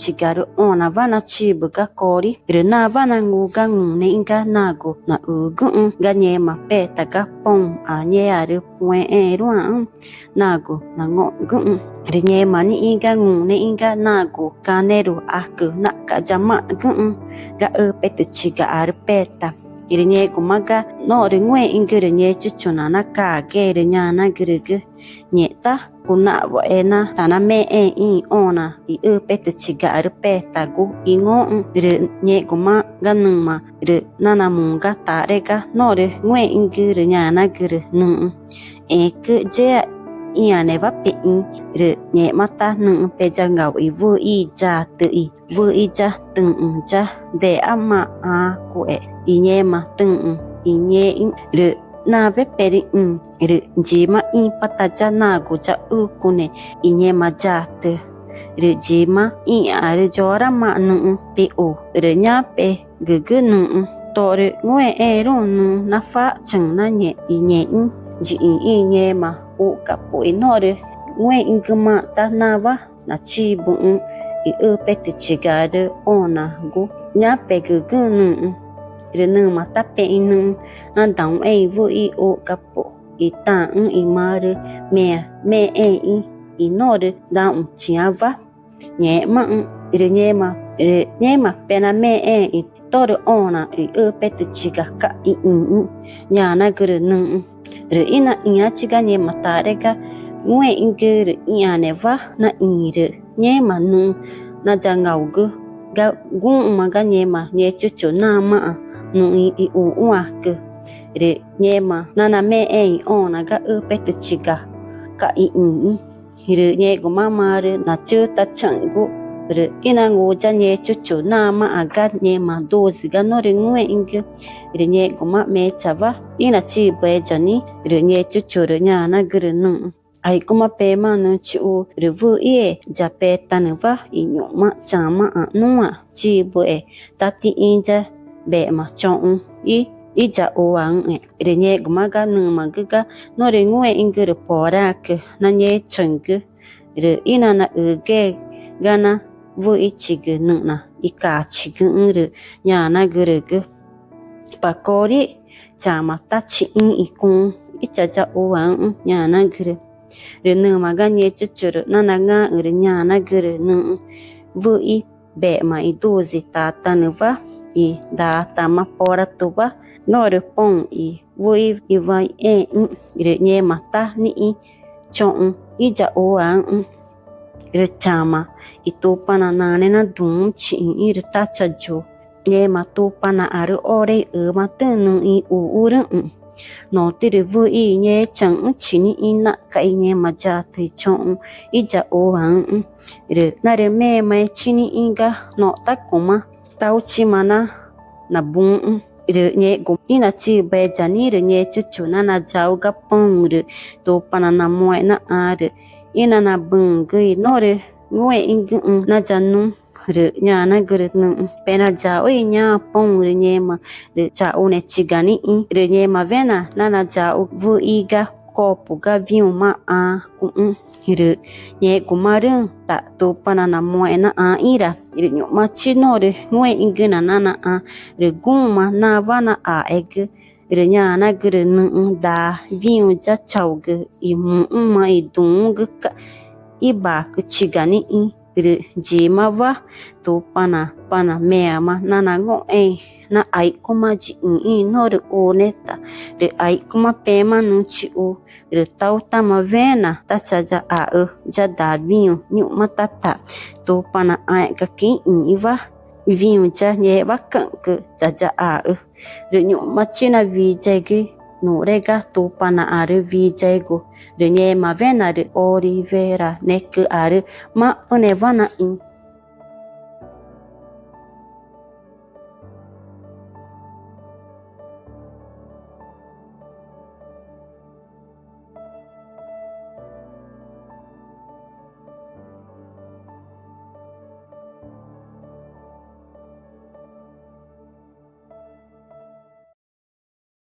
chigaru ona vana chibu ga kori na vana nguga ngune inga nago na ugu ga nyema peta ga pom a nyearu puen ruan nago na ngogu nyema ni inga ngune inga nago kaneru aku na ka jama gu ga peta chiga ar peta nye gumaga no ngwe ingere nye chuchuna na ka gere nyana gurgu nyeta kuna wa ena tana me i ona i peta chiga ar peta gu ingo nye guma ganuma nana munga tarega no ngwe ingere nyana guru nu ke je iane va pe nye mata nu pe jangau i vu i ja tu i vu i ja tung ja de ama a ku inyema tung inye na be peri jima i pataja na goja ukune inyema ja te jima i are jora ma nu pe o nya pe gugu nu tore ngwe ero nu na fa chang na nye inye ji inyema o kapo inore ngwe inguma ta na va na chi bu i pete chigade ona go nya pe gugu nu nu mata pe inu na dang vu i o kapo i ta i mare me i nore da chiava nye ma nye ma pena me i tore ona i pete chiga ka i nya na guru nu ina inya chiga nye mata rega ngwe ingere iane va na nye ma nu na jangau ga gu maga nye ma nye chuchu na ma nu i uwa ke nyema nana me ona ga pete chiga ka i nye go mama na chuta changu ina ngoja nye chuchu na ma aga nyema dozi ga no ngwe inge nye go ma me chava ina chi bejani nye chuchu nya na gru nu ai kuma pe ma nu chu vu ja pe tanwa i nyoma chama nuwa chi boe tati inja be ma chong i ja oang nye gumaga nu magaga no ngwe ingere porak na nye cheng ina na uge gana vu ichig nu na ika chig nya na gurgu pakori chama ta chi ikun icha ja oang nya na guru nu maga nye chuchuru na na nga nya na guru nu vu i be ma i dozi ta tanwa i da tama pora tuba no pong i vui i vai nye mata ni i chong i ja oang chama i tupana nane na dum chi i ta chajo nye ma tupana aru ore ma tenu i urun no tiri vui nye chang chi ni i na ka i nye ma ja thai chong i ja oang na me mai chi ni inga no ta kuma tau chi mana na bung nye gum ina chi be jani nye chuchu na na jau ga pong to pana na moe na are ina na bung gui no ngwe ing na janu nya na gru nu pena jau nya pong nye ma cha one chigani nye ma vena na jau vu iga kopu ga viu ma a ku nye kumaru ta to pana na moe na ira nyu ma chino ngwe ingina na guma na vana eg nya na gru nu da viu ja chaug i ma i dung ka i ba ku chigani ji ma va to pana me ma na ngo na ai kuma ji no oneta ai kuma pe ma nu chi o tau tama vena ta chaja ja da vinho nyu matata to pana ai ka ki iva vinho ja nye va kan ke chaja nyu machina vi jegi no rega to pana are vi jego nye ma vena de olivera nek are ma one vana